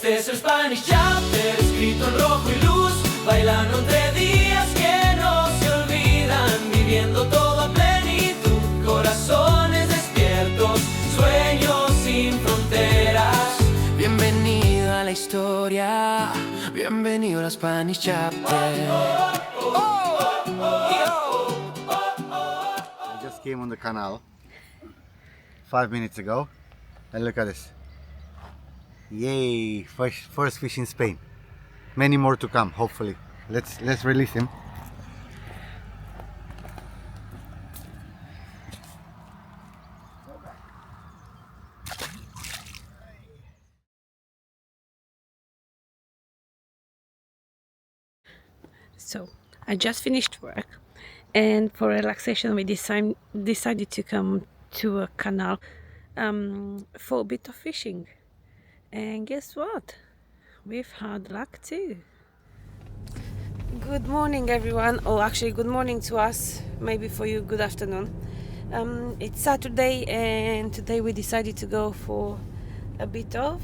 Este es el Spanish Chapter, escrito en rojo y luz, bailando entre días que no se olvidan, viviendo todo a plenitud, corazones despiertos, sueños sin fronteras. Bienvenido a la historia, bienvenido al Spanish Chapter. I just came on the canal 5 minutes ago and look at this. Yay! First fish in Spain. Many more to come, hopefully. Let's release him. So I just finished work, and for relaxation we decided to come to a canal for a bit of fishing. And guess what? We've had luck too. Good morning everyone, or actually good morning to us, maybe for you good afternoon. It's Saturday and today we decided to go for a bit of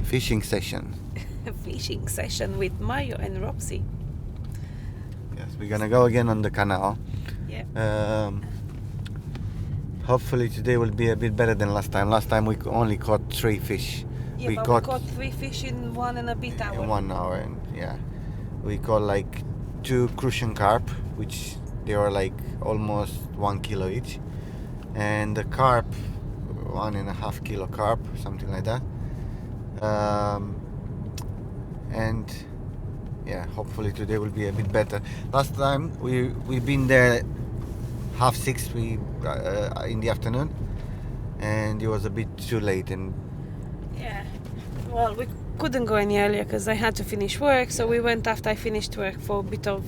Fishing session. a fishing session with Mayo and Roxy. Yes, we're gonna go again on the canal. Yeah. Hopefully today will be a bit better than last time. Last time we only caught 3 fish. Yeah, we caught 3 fish in 1.5 hours. In 1 hour, and yeah, we caught like 2 crucian carp, which they were like almost 1 kilo each, and the carp 1.5 kilo carp, something like that. And yeah, hopefully today will be a bit better. Last time we've been there 6:30 in the afternoon, and it was a bit too late. And yeah, well, we couldn't go any earlier because I had to finish work, so we went after I finished work for a bit of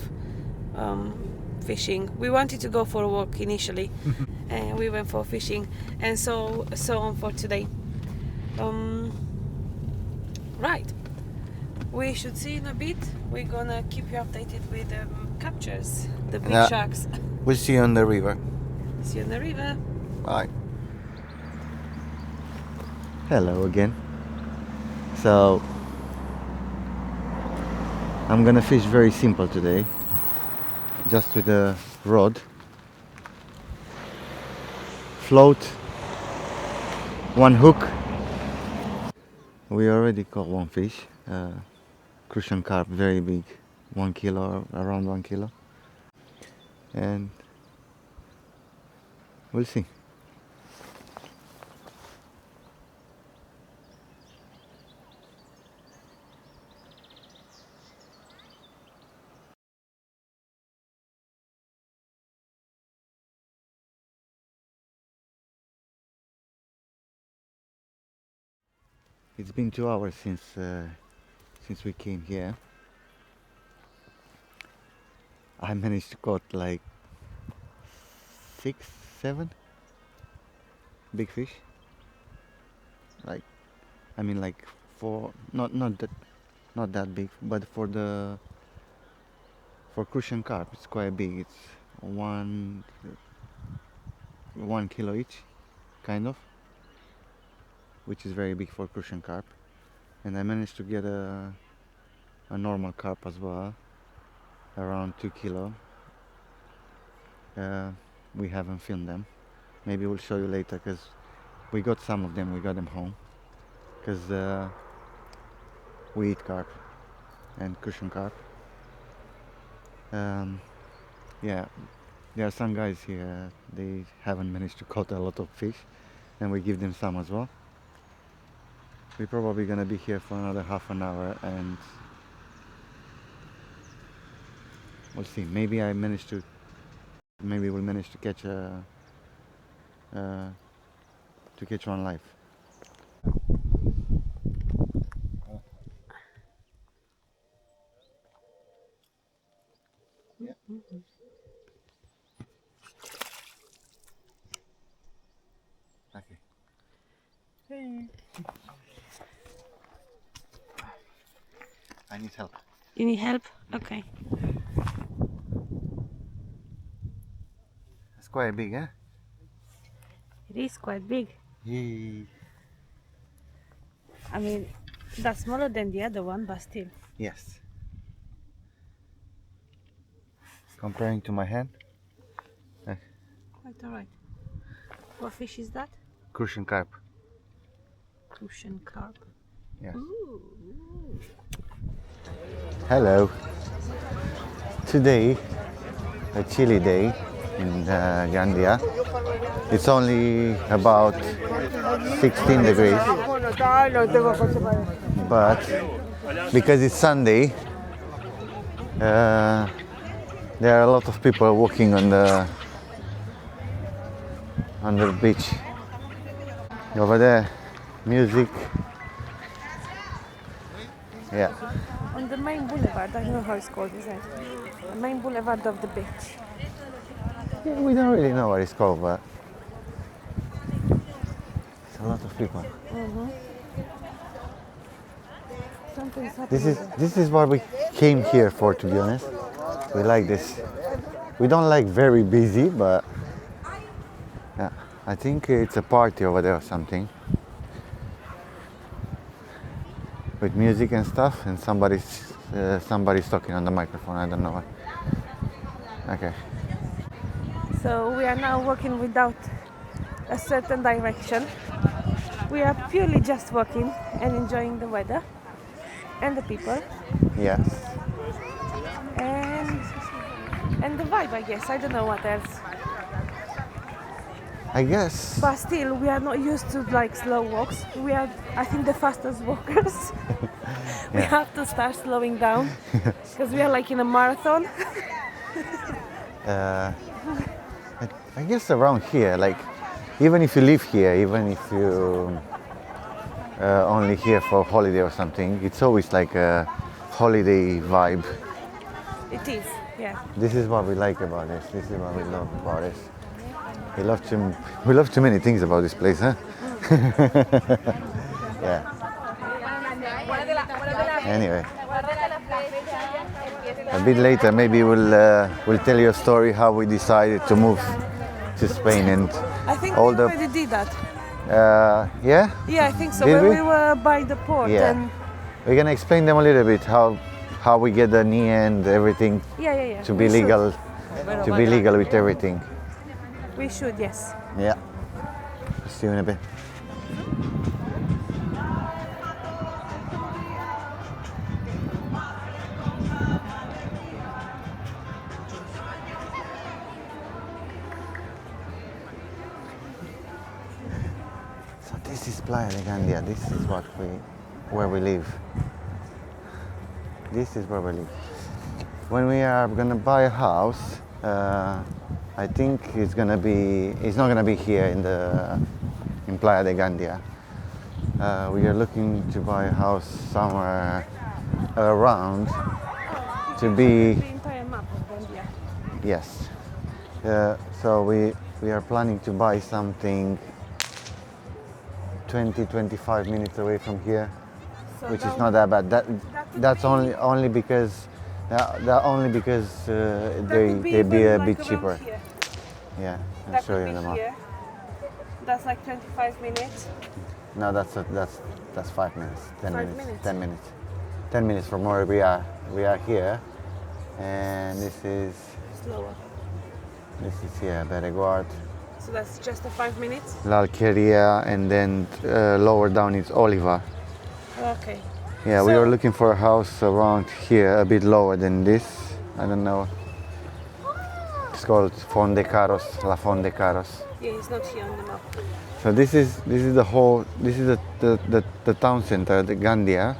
fishing. We wanted to go for a walk initially and we went for fishing, and so on for today. Right, we should see in a bit. We're gonna keep you updated with captures, the big sharks. we'll see you on the river. See you on the river. Bye. Hello again. So I'm gonna fish very simple today, just with a rod, float, 1 hook. We already caught 1 fish, crucian carp, very big, 1 kilo, around 1 kilo, and we'll see. It's been 2 hours since we came here. I managed to caught like 6, 7 big fish. Like, I mean, like 4, not that big, but for crucian carp, it's quite big. It's 1 kilo each, kind of, which is very big for crucian carp. And I managed to get a normal carp as well, around 2 kilo. We haven't filmed them. Maybe we'll show you later, because we got some of them. We got them home because we eat carp and crucian carp. Yeah, there are some guys here, they haven't managed to catch a lot of fish, and we give them some as well. We're probably gonna be here for another half an hour, and we'll see. Maybe we'll manage to catch one live. Yeah. Okay. Hey. I need help. You need help? Okay. It's quite big, eh? It is quite big. Yay. I mean, That's smaller than the other one, but still. Yes. Comparing to my hand, Quite alright. What fish is that? crucian carp. Crucian carp. Yes. Ooh. Hello. Today, a chilly day in Gandia. It's only about 16 degrees, but because it's Sunday, there are a lot of people walking on the beach. Over there, music. Yeah. On the main boulevard, I don't know how it's called, is it? The main boulevard of the beach. We don't really know what it's called, but it's a lot of people. Something's happening. This is what we came here for, to be honest. We like this. We don't like very busy, but yeah, I think it's a party over there or something with music and stuff, and somebody's talking on the microphone. I don't know what. Okay. So we are now walking without a certain direction. We are purely just walking and enjoying the weather and the people Yes. and the vibe, I guess. I don't know what else. I guess. But still, we are not used to like slow walks. We are, I think, the fastest walkers. We Yeah. have to start slowing down because we are like in a marathon. I guess around here, like, even if you live here, even if you only here for holiday or something, it's always like a holiday vibe. It is, yeah. This is what we like about this. This is what we love about this. We love too many things about this place, huh? Yeah. Anyway, a bit later maybe we'll tell you a story how we decided to move to Spain and I think all we the already did that. yeah. Yeah, I think so. Did When we? we were by the port Yeah. and We're gonna explain them a little bit how we get the knee and everything yeah. to be We should. legal with everything. We should, yes. Yeah. See you in a bit. So this is Playa de Gandia. This is where we live. This is where we live. When we are gonna buy a house, I think it's not gonna be here in Playa de Gandia. We are looking to buy a house somewhere around to be. The entire map of Gandia. Yes. So we are planning to buy something 20-25 minutes away from here, So which that is not that bad. That's would be- only because that would they be even a like bit around cheaper. here. Yeah, I'll That show would you be the map. here. That's like 25 minutes. No, that's 5 minutes. 10 5 minutes. minutes. 10 minutes. 10 minutes from where we are. We are here, and this is Slower. here, Bereguard, So that's just a 5 minutes? La Alqueria, and then lower down is Oliva. Okay. Yeah, we So- are looking for a house around here, a bit lower than this. I don't know. It's called Fondecaros, La Fondecaros. Yeah, it's not here on the map. So this is the town center, the Gandia,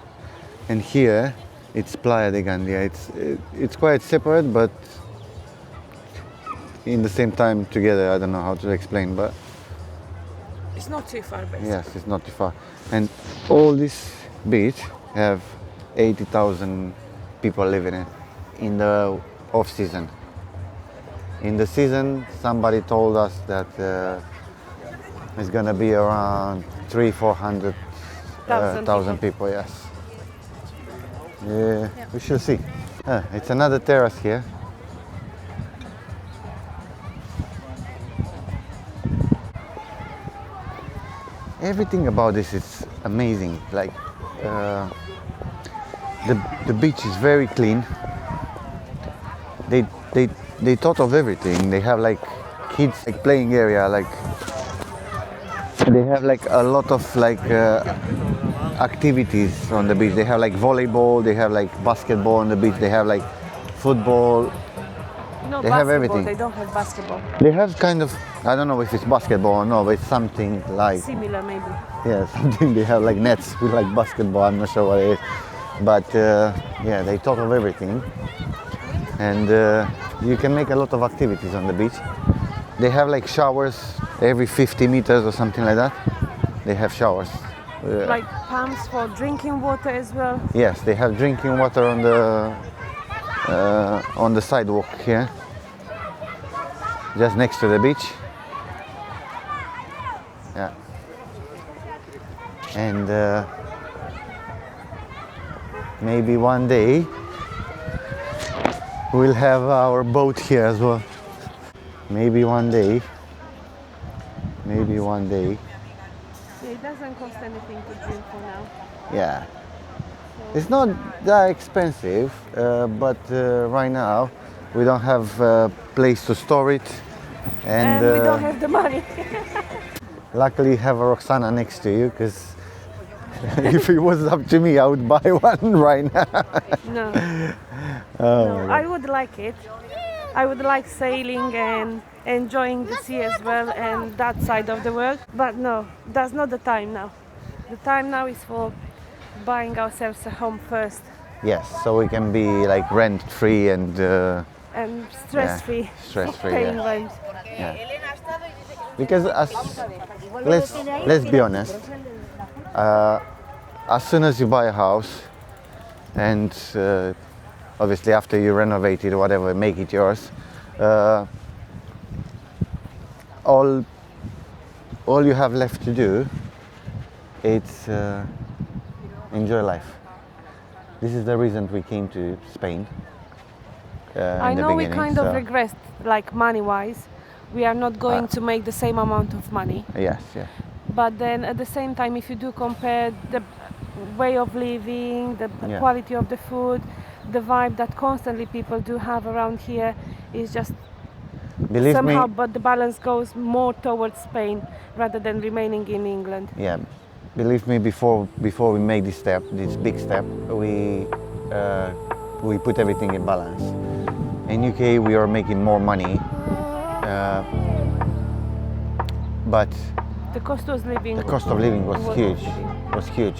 and here it's Playa de Gandia. It's quite separate, but in the same time together. I don't know how to explain, but It's not too far, basically. yes, it's not too far. And all this beach have 80,000 people living in it in the off season. In the season, somebody told us that it's gonna be around 300,000-400,000 Thousand people. Yes. Yeah, we shall see. It's another terrace here. Everything about this is amazing. Like uh, the beach is very clean. They they thought of everything. They have like kids like playing area, like they have like a lot of like activities on the beach. They have like volleyball, they have like basketball on the beach, they have like football. No, They basketball. have everything. They don't have basketball. They have kind of, I don't know if it's basketball or no, but it's something like, Similar, maybe. yeah, something. They have like nets with like basketball. I'm not sure what it is, but yeah, they thought of everything, and you can make a lot of activities on the beach. They have like showers every 50 meters or something like that. They have showers. Like pumps for drinking water as well. Yes, they have drinking water on the sidewalk here, just next to the beach. Yeah, and maybe one day we'll have our boat here as well. Maybe one day. Maybe one day. It doesn't cost anything to drink for now. Yeah. It's not that expensive, but right now we don't have a place to store it, And we don't have the money. luckily you have a Roxana next to you, because if it was up to me, I would buy one right now. No. Oh No, my God. I would like it. I would like sailing and enjoying the sea as well and that side of the world. But no, that's not the time now. The time now is for buying ourselves a home first Yes, so we can be like rent free and and stress-free. Yeah, stress-free, Paying yeah. rent. yeah. Because let's be honest, as soon as you buy a house and obviously after you renovate it or whatever, make it yours, all you have left to do is enjoy life. This is the reason we came to Spain. I in the know we beginning, kind of so- regress, like money-wise. We are not going to make the same amount of money. Yes, yeah. But then at the same time, if you do compare the way of living, the Yeah. quality of the food, the vibe that constantly people do have around here is just Believe somehow, me, but the balance goes more towards Spain rather than remaining in England. yeah. Believe me, before we make this step, this big step, we put everything in balance. In UK, we are making more money, but The cost of living. the cost of living was huge. Was huge.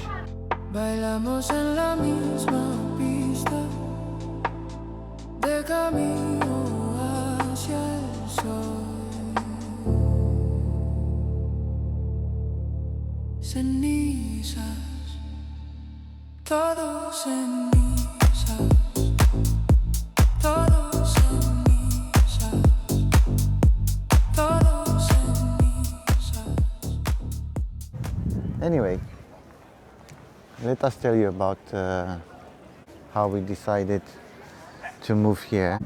Bailamos en la misma pista de camino hacia el sol. Cenizas, todo cenizas, todo cenizas, todo cenizas. Anyway, let us tell you about how we decided to move here.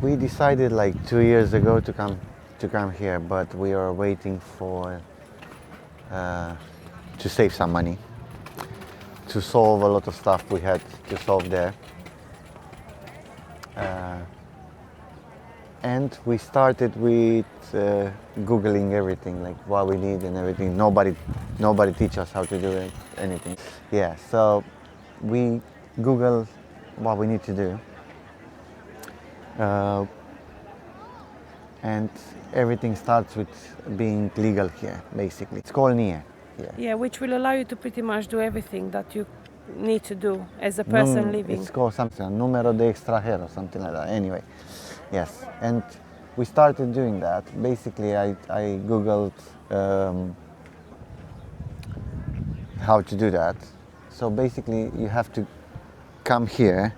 We decided like 2 years ago to come here, but we are waiting for to save some money, to solve a lot of stuff we had to solve there. And we started with googling everything, like what we need and everything. Nobody teach us how to do it, anything. Yeah, so we googled what we need to do, and everything starts with being legal here. Basically, it's called NIE. Yeah, which will allow you to pretty much do everything that you need to do as a person living. It's called something, número de extranjero, something like that. Anyway, yes, and we started doing that. Basically, I googled how to do that. So basically, you have to come here,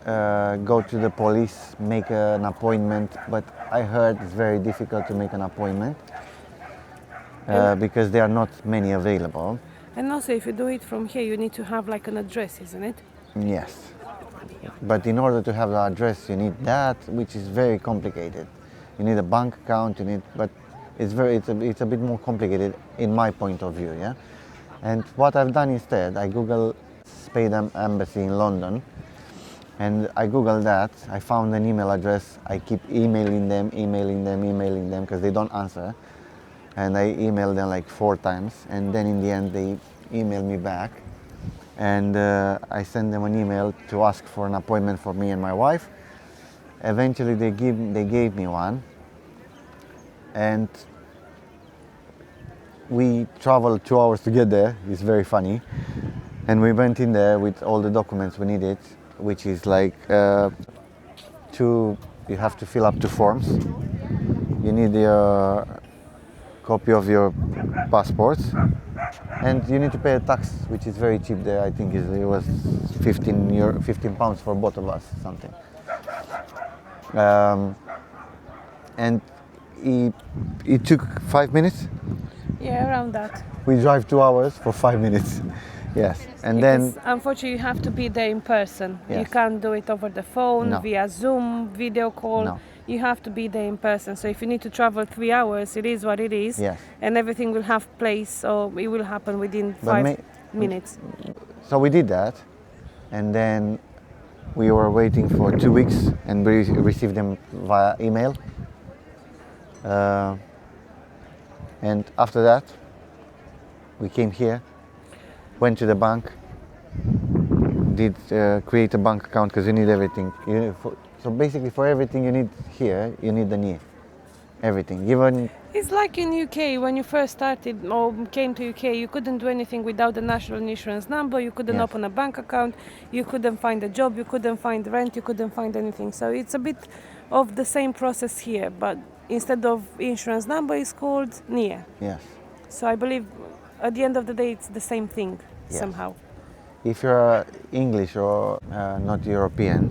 go to the police, make an appointment. But I heard it's very difficult to make an appointment because there are not many available. And also, if you do it from here, you need to have like an address, isn't it? Yes, but in order to have the address, you need that, which is very complicated. You need a bank account. But it's a bit more complicated in my point of view, yeah. And what I've done instead, I Google Spain Embassy in London, and I Googled that. I found an email address. I keep emailing them because they don't answer, and I emailed them like 4 times, and then in the end they emailed me back, and I sent them an email to ask for an appointment for me and my wife. Eventually they gave me one, and we traveled 2 hours to get there. It's very funny. And we went in there with all the documents we needed, which is like you have to fill up 2 forms. You need your copy of your passport, and you need to pay a tax, which is very cheap there. I think it was 15 pounds for both of us, something. And it took 5 minutes. Yeah, around that. We drive 2 hours for 5 minutes. Yes, and Because then unfortunately you have to be there in person. You Yes. can't do it over the phone, No. via Zoom, video call. No. You have to be there in person. So if you need to travel 3 hours, it is what it is. Yes. And everything will have place, or it will happen within But 5 minutes. So we did that, and then we were waiting for 2 weeks, and we received them via email. And after that, we came here, went to the bank, did create a bank account because you need everything. So basically, for everything you need here, you need the NIE. Everything, even It's like in UK, when you first started or came to UK, you couldn't do anything without the national insurance number, you couldn't Yes. open a bank account, you couldn't find a job, you couldn't find rent, you couldn't find anything. So it's a bit of the same process here, but instead of insurance number, it's called NIE. yes. So I believe at the end of the day, it's the same thing Yes. somehow. If you're English or not European,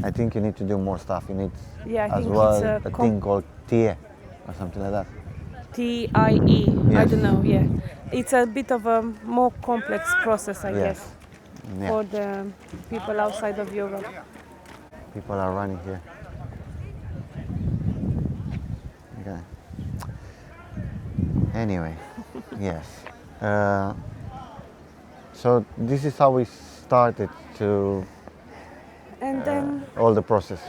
I think you need to do more stuff. You need Yeah, I as think well it's a thing called TIE or something like that. TIE. I Yes. don't know. Yeah, it's a bit of a more complex process, I Yes. guess, Yeah. for the people outside of Europe. People are running here. Okay. Anyway, yes. So this is how we started to And then all the process.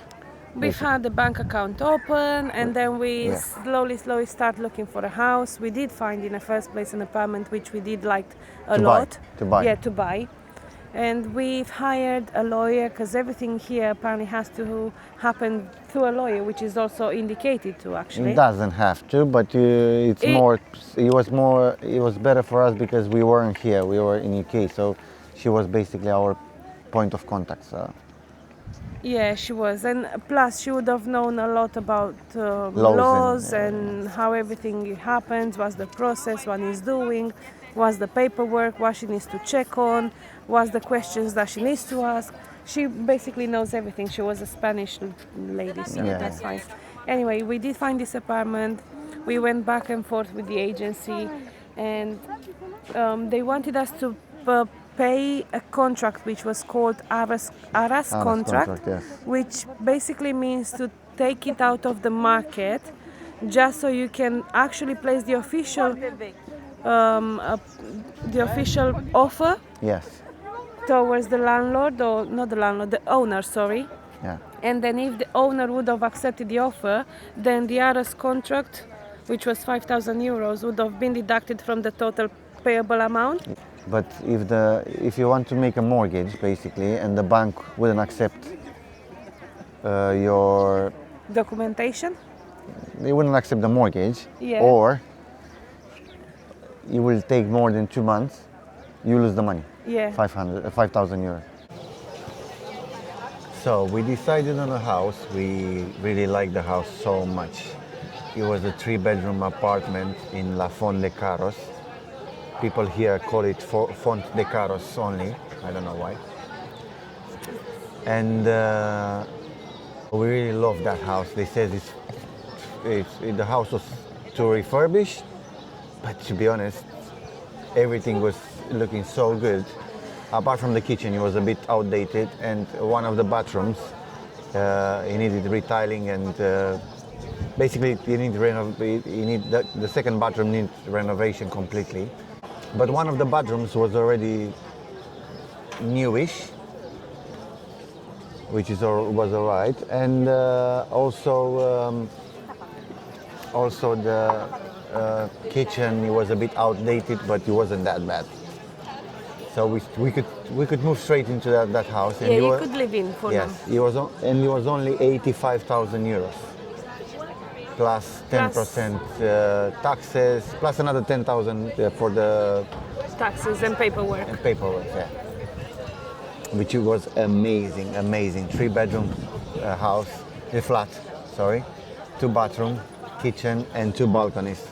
we've had the bank account open, and then we Yeah. slowly start looking for a house. We did find in the first place an apartment which we did like a To buy, lot. to buy. Yeah, to buy. And we've hired a lawyer because everything here apparently has to happen through a lawyer, which is also indicated to actually. It doesn't have to, but it's It- more. It was better for us because we weren't here. We were in UK, so she was basically our point of contact. So Yeah, she was, and plus she would have known a lot about Laws laws and, and how everything happens, what's the process one is doing, what's the paperwork, what she needs to check on, what's the questions that she needs to ask. She basically knows everything. She was a Spanish lady, so Yeah. that's fine. Anyway, we did find this apartment. We went back and forth with the agency, and they wanted us to pay a contract which was called Aras contract, yes. which basically means to take it out of the market just so you can actually place the official offer Yes. towards the landlord, or not the landlord, the owner, sorry. Yeah. And then if the owner would have accepted the offer, then the Aras contract, which was 5,000 euros, would have been deducted from the total payable amount. But if you want to make a mortgage, basically, and the bank wouldn't accept your, Documentation. they wouldn't accept the mortgage, Yeah. or you will take more than 2 months, you lose the money. Yeah. 5,000 euros. So we decided on a house. We really liked the house so much. It was a 3-bedroom apartment in La Font de Carros. People here call it Font de Carros only. I don't know why. And we really love that house. They said the house was to refurbish, but to be honest, everything was looking so good. Apart from the kitchen, it was a bit outdated, and one of the bathrooms, it needed retiling and basically you need the second bathroom needs renovation completely. But one of the bedrooms was already newish, which was alright, and also the kitchen was a bit outdated, but it wasn't that bad. So we could move straight into that house. And Yeah, you could live in for yes, now. it was only 85,000 euros plus 10% taxes, plus another 10,000 for the Taxes and paperwork. paperwork. Yeah, which was amazing, amazing. 3-bedroom house, a flat, sorry, 2-bathroom, kitchen, and 2 balconies.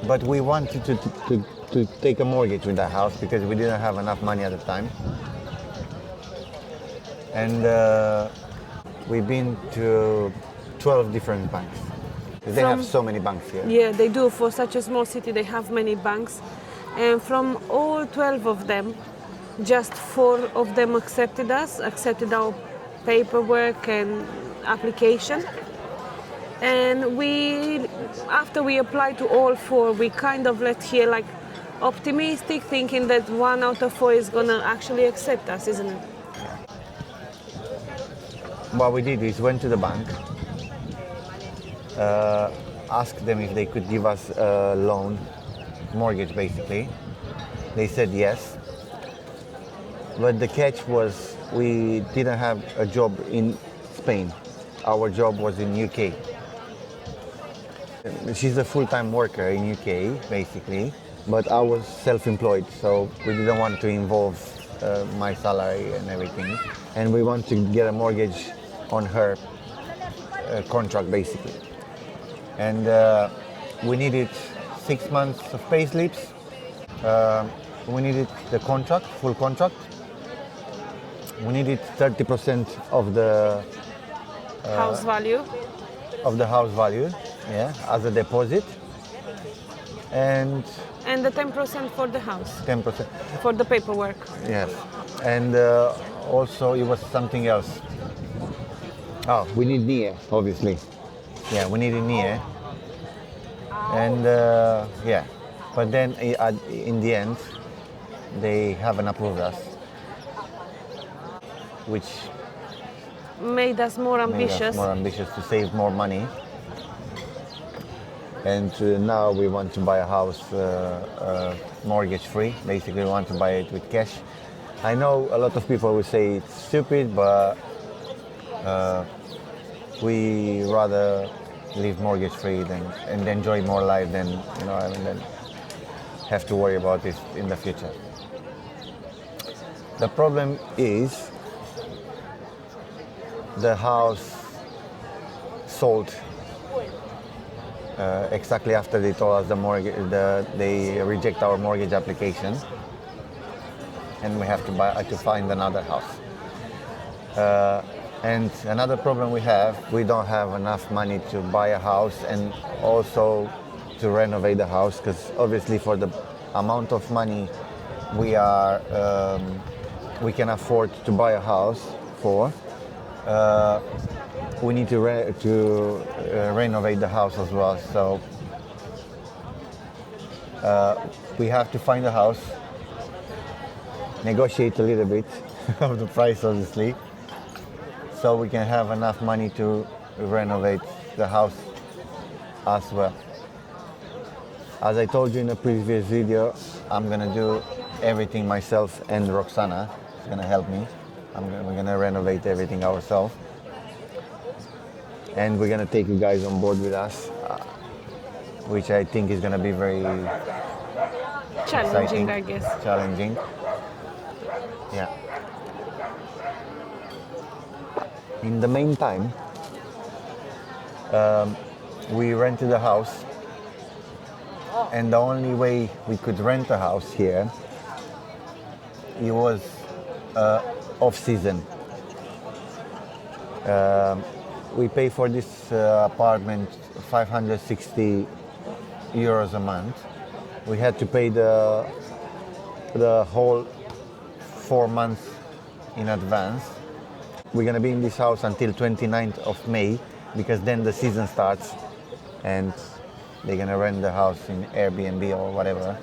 But we wanted to take a mortgage with that house because we didn't have enough money at the time. And we've been to 12 different banks. They have so many banks here. Yeah, they do. For such a small city, they have many banks. And from all 12 of them, just 4 of them accepted our paperwork and application. And after we applied to all 4, we kind of left here like optimistic, thinking that 1 out of 4 is gonna actually accept us, isn't it? What we did is went to the bank, asked them if they could give us a loan, mortgage basically. They said yes. But the catch was we didn't have a job in Spain. Our job was in UK. She's a full-time worker in UK basically, but I was self-employed, so we didn't want to involve my salary and everything. And we want to get a mortgage on her contract basically. And we needed 6 months of pay slips. We needed the contract, full contract. We needed 30% of the House value. house value, yeah, as a deposit. And And the 10% for the house, 10%. for the paperwork. Yes. And also it was something else. Oh, we need NIE, obviously. Yeah, we needed NIE. And yeah, but then in the end, they haven't approved us, which Made us more made us ambitious. more ambitious to save more money. And now we want to buy a house mortgage-free. Basically, we want to buy it with cash. I know a lot of people will say it's stupid, but we rather live mortgage-free and enjoy more life than than have to worry about this in the future. The problem is the house sold exactly after they told us they reject our mortgage application, and we have to find another house. And another problem we don't have enough money to buy a house and also to renovate the house, because obviously for the amount of money we can afford to buy a house for, we need to renovate the house as well. So we have to find a house, negotiate a little bit of the price, obviously, so we can have enough money to renovate the house as well. As I told you in a previous video, I'm gonna do everything myself, and Roxana is gonna help me. We're gonna renovate everything ourselves, and we're gonna take you guys on board with us, which I think is gonna be very Challenging, exciting, I guess. challenging. Yeah. In the meantime, we rented a house, and the only way we could rent a house here, it was off-season. We pay for this apartment 560 euros a month. We had to pay the whole 4 months in advance. We're gonna be in this house until 29th of May, because then the season starts and they're gonna rent the house in Airbnb or whatever.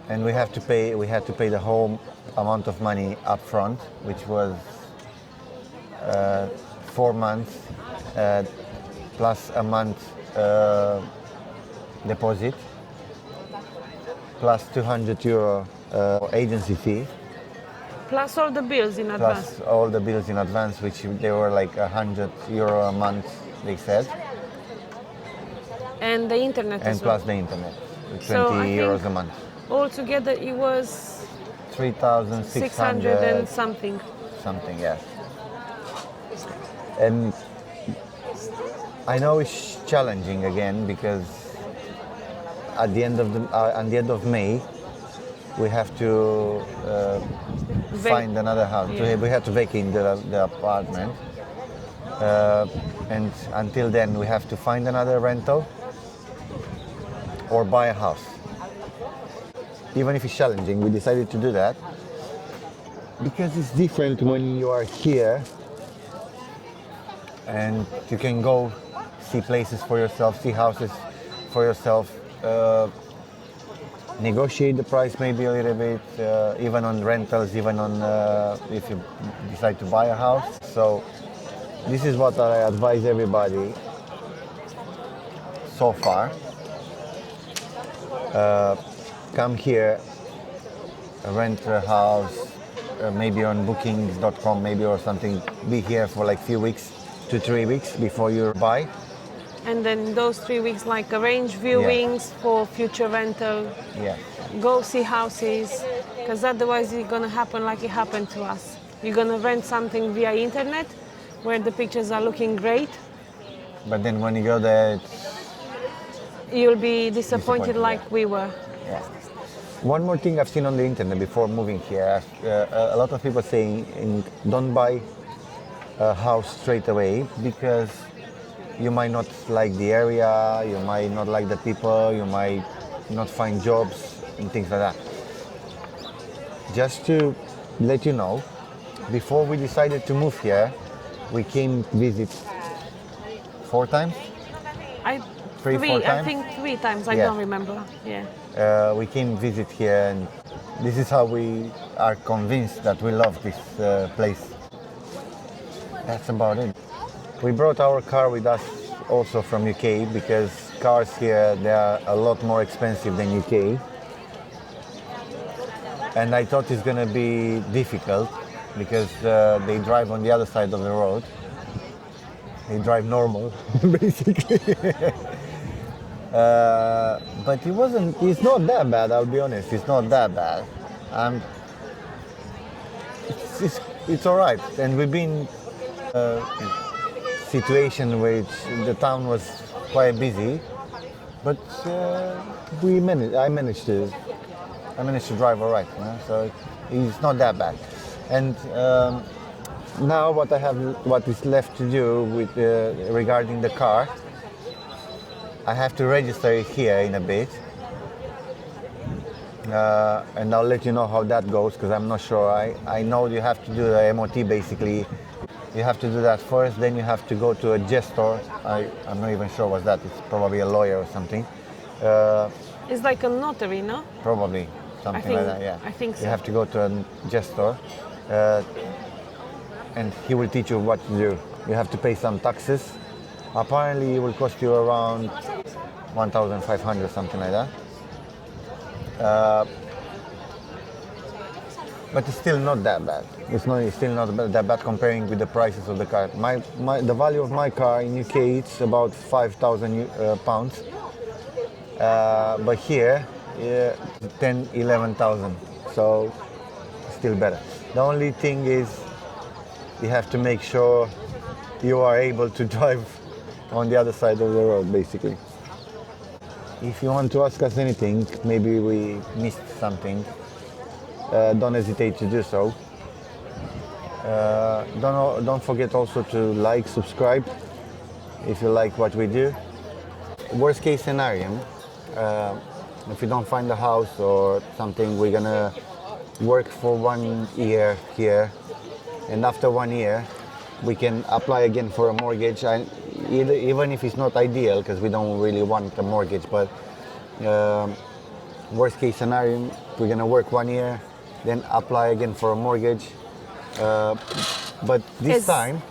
And we had to pay the whole amount of money up front, which was 4 months plus a month deposit plus €200 agency fee. Plus all the bills in advance. Plus all the bills in advance, which they were like €100 a month, they said. And the internet And as well. plus the internet, So I €20 think a month. altogether it was 3,600 600 and something. something, yes. And I know it's challenging again because at the end of May, we have to find another house. Yeah. We have to vacate the apartment, and until then, we have to find another rental or buy a house. Even if it's challenging, we decided to do that because it's different when you are here and you can go see places for yourself, see houses for yourself, negotiate the price maybe a little bit, even on rentals, even on if you decide to buy a house. So this is what I advise everybody so far. Come here, rent a house, maybe on bookings.com maybe or something. Be here for like few weeks, 2-3 weeks before you buy. And then those 3 weeks, like arrange viewings for future rental. Yeah. Go see houses, because otherwise it's gonna happen like it happened to us. You're gonna rent something via internet, where the pictures are looking great. But then when you go there, You'll be disappointed like yeah. we were. Yeah. One more thing I've seen on the internet before moving here, a lot of people saying don't buy a house straight away because you might not like the area, you might not like the people, you might not find jobs and things like that. Just to let you know, before we decided to move here, we came visit 4 times? Three, 4 I times? think 3 times, I Yeah. don't remember. Yeah. We came visit here and this is how we are convinced that we love this place. That's about it. We brought our car with us also from UK because cars here, they are a lot more expensive than UK. And I thought it's gonna be difficult because they drive on the other side of the road. They drive normal, basically. But it's not that bad, I'll be honest, it's not that bad. It's all right. And we've been situation which the town was quite busy, but I managed to drive all right, you know? So it's not that bad. And now what is left to do with regarding the car, I have to register it here in a bit, and I'll let you know how that goes because I'm not sure. I know you have to do the MOT basically. You have to do that first, then you have to go to a gestor. I'm not even sure what's that. It's probably a lawyer or something. It's like a notary, no? Probably something like that. Yeah. I think so. You have to go to a gestor, and he will teach you what to do. You have to pay some taxes. Apparently, it will cost you around 1,500, something like that. But it's still not that bad. It's still not that bad comparing with the prices of the car. The value of my car in UK it's about £5,000, but here 10,000-11,000. So still better. The only thing is you have to make sure you are able to drive on the other side of the road, basically. If you want to ask us anything, maybe we missed something, don't hesitate to do so. Don't forget also to like, subscribe if you like what we do. Worst case scenario, if we don't find a house or something, we're gonna work for 1 year here, and after 1 year we can apply again for a mortgage. Even if it's not ideal, because we don't really want a mortgage, but worst case scenario, we're gonna work 1 year, then apply again for a mortgage. But this time,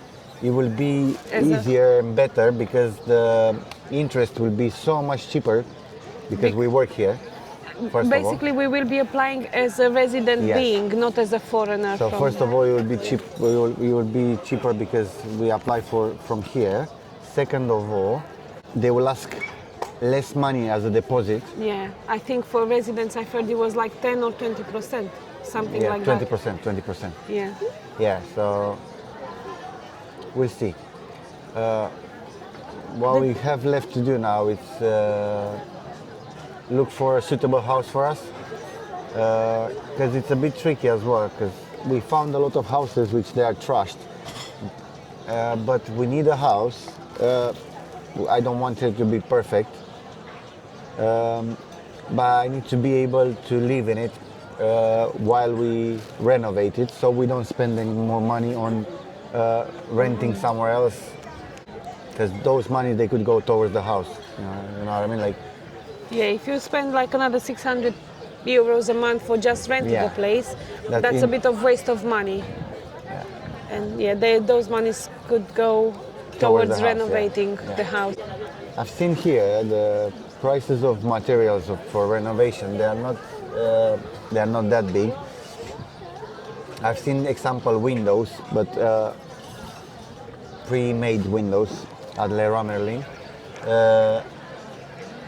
it will be easier and better because the interest will be so much cheaper because we work here. Basically, we will be applying as a resident being, not as a foreigner. So first of all, it will be cheap. It will be cheaper because we apply from here. Second of all, they will ask less money as a deposit. Yeah, I think for residents, I heard it was like 10 or 20%, something like 20%, that. 20%. Yeah. Yeah, so we'll see. What we have left to do now is look for a suitable house for us, because it's a bit tricky as well, because we found a lot of houses which they are trashed, but we need a house. I don't want it to be perfect, but I need to be able to live in it while we renovate it, so we don't spend any more money on renting somewhere else, because those money they could go towards the house. You know what I mean? Like, yeah, if you spend like another 600 euros a month for just renting a place, that's a bit of waste of money. Yeah. And yeah, those monies could go towards renovating the house. I've seen here the prices of materials for renovation. They are not that big. I've seen example windows, but pre-made windows at Leroy Merlin.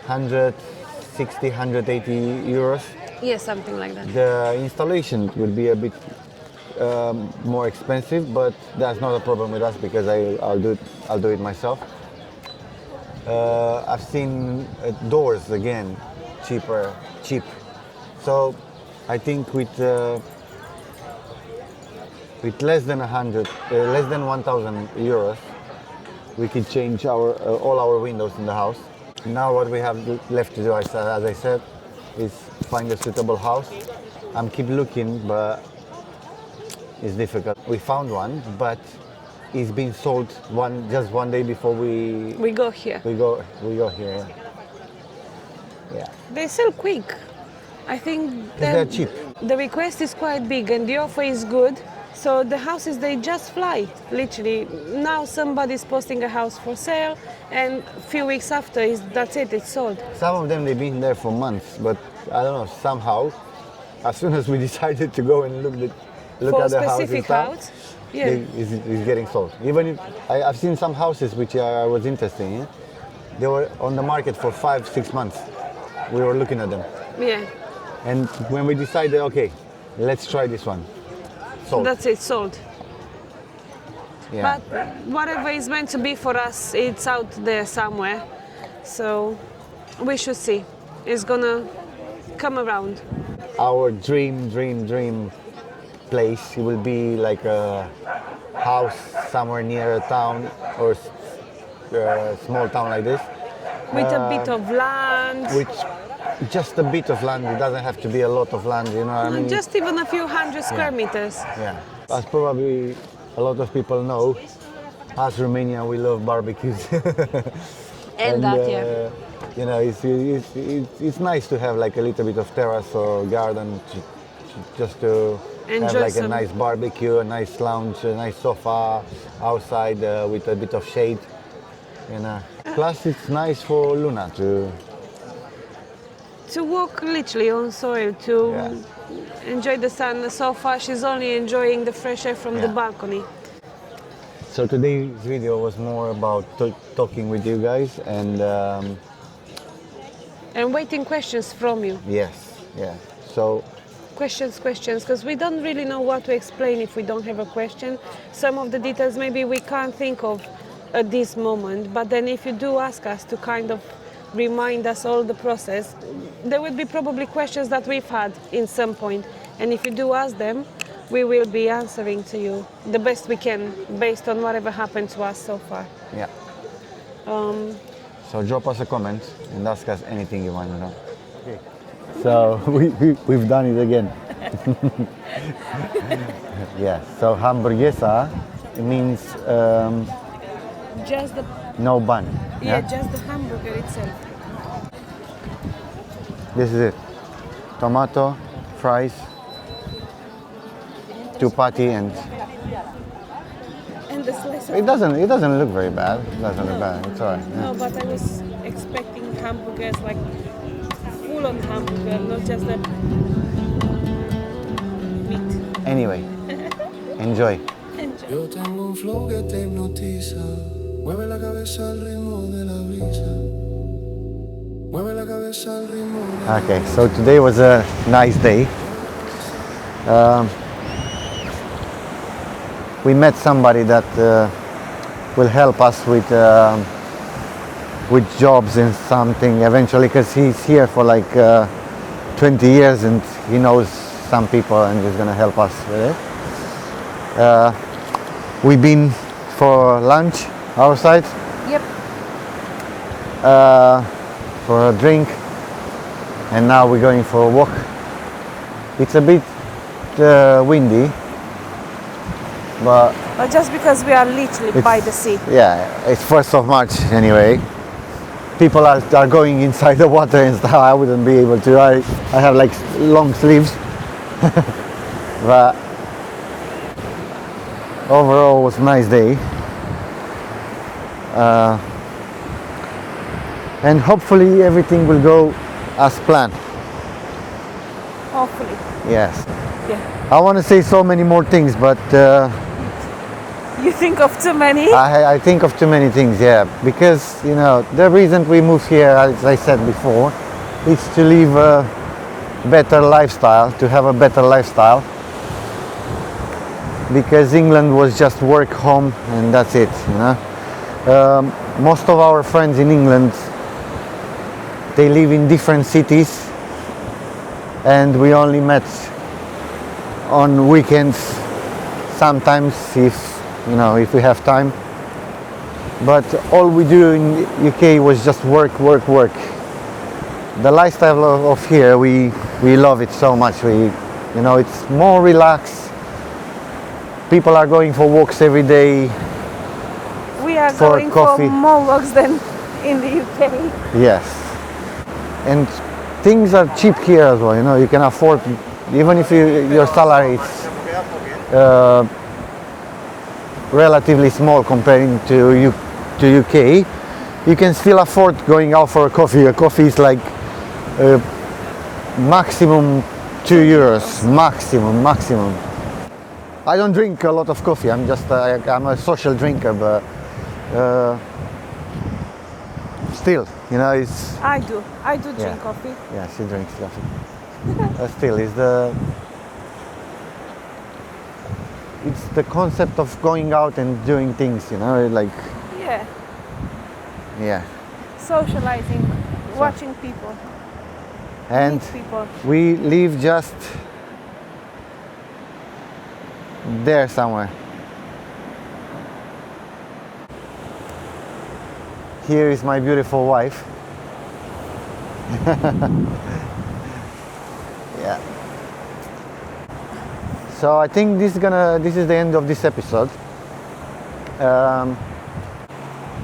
160, 180 euros. Yeah, something like that. The installation will be a bit more expensive, but that's not a problem with us because I'll do it myself. I've seen doors again, cheap. So I think with less than 1,000 euros, we could change all our windows in the house. Now what we have left to do, as I said, is find a suitable house. I'm keep looking, but it's difficult. We found one, but it's been sold just one day before we go here. We go here. Yeah. They sell quick. I think they're cheap. The request is quite big and the offer is good. So the houses, they just fly, literally. Now somebody's posting a house for sale, and a few weeks after, that's it, it's sold. Some of them, they've been there for months, but I don't know, somehow, as soon as we decided to go and look at the house and stuff, it's getting sold. Even if I've seen some houses which I was interested in, they were on the market for 5-6 months. We were looking at them. Yeah. And when we decided, okay, let's try this one. Sold. That's it, sold. Yeah. But whatever is meant to be for us, it's out there somewhere. So we should see. It's gonna come around. Our dream place, it will be like a house somewhere near a town or a small town like this. With a bit of land. Just a bit of land. It doesn't have to be a lot of land, you know what I mean? Just even a few hundred square meters. Yeah. As probably a lot of people know, as Romania, we love barbecues. and that, yeah. You know, it's nice to have like a little bit of terrace or garden just to have like a nice barbecue, a nice lounge, a nice sofa outside with a bit of shade. You know. Plus, it's nice for Luna to walk literally on soil, to enjoy the sun. So far, she's only enjoying the fresh air from the balcony. So today's video was more about talking with you guys and waiting questions from you. Yes, yeah. So questions, because we don't really know what to explain if we don't have a question. Some of the details maybe we can't think of at this moment, but then if you do ask us to kind of remind us all the process, there will be probably questions that we've had in some point, and if you do ask them, we will be answering to you the best we can based on whatever happened to us so far. Yeah. So drop us a comment and ask us anything you want to know. Okay. So we've done it again. Yeah. So hamburguesa It means Just the no bun. yeah, just the hamburger itself. This is it. Tomato, fries, two patty, and And the slice of it doesn't look very bad. It doesn't look bad. It's alright. Yeah. no, but I was expecting hamburgers like full on hamburger, not just the meat. Anyway, enjoy. Enjoy. Yo tengo un flow que te hipnotiza. Mueve la cabeza al ritmo de la brisa. Mueve la cabeza al ritmo de la Okay, so today was a nice day. We met somebody that will help us with jobs and something eventually, because he's here for like 20 years and he knows some people and he's gonna help us with it. We've been for lunch outside, Yep. for a drink, and now we're going for a walk. It's a bit windy, but But just because we are literally by the sea. yeah, it's 1st of March anyway. People are going inside the water and stuff. I wouldn't be able to. I have like long sleeves. But overall it was a nice day. And hopefully everything will go as planned. Hopefully. Yes. Yeah. I want to say so many more things, but You think of too many? I think of too many things, yeah. Because, you know, the reason we moved here, as I said before, is to live a better lifestyle, to have a better lifestyle. Because England was just work, home, and that's it, you know. Most of our friends in England, they live in different cities, and we only met on weekends, sometimes if we have time. But all we do in UK was just work, work, work. The lifestyle of here, we love it so much. It's more relaxed. People are going for walks every day. We are For going coffee. for more walks than in the UK. Yes. And things are cheap here as well. You can afford, even if your salary is relatively small comparing to UK, you can still afford going out for a coffee. A coffee is like maximum €2, maximum. I don't drink a lot of coffee. I'm a social drinker, but still, it's. I do drink Yeah. coffee. Yeah, she drinks coffee. Still, it's the concept of going out and doing things, like, Yeah. yeah. Socializing, watching people, And meet people. we live just there somewhere. Here is my beautiful wife. Yeah. So I think this is the end of this episode.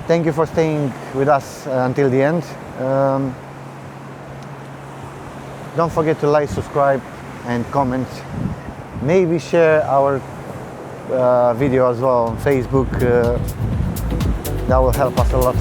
Thank you for staying with us until the end. Don't forget to like, subscribe, and comment. Maybe share our video as well on Facebook. That will help us a lot.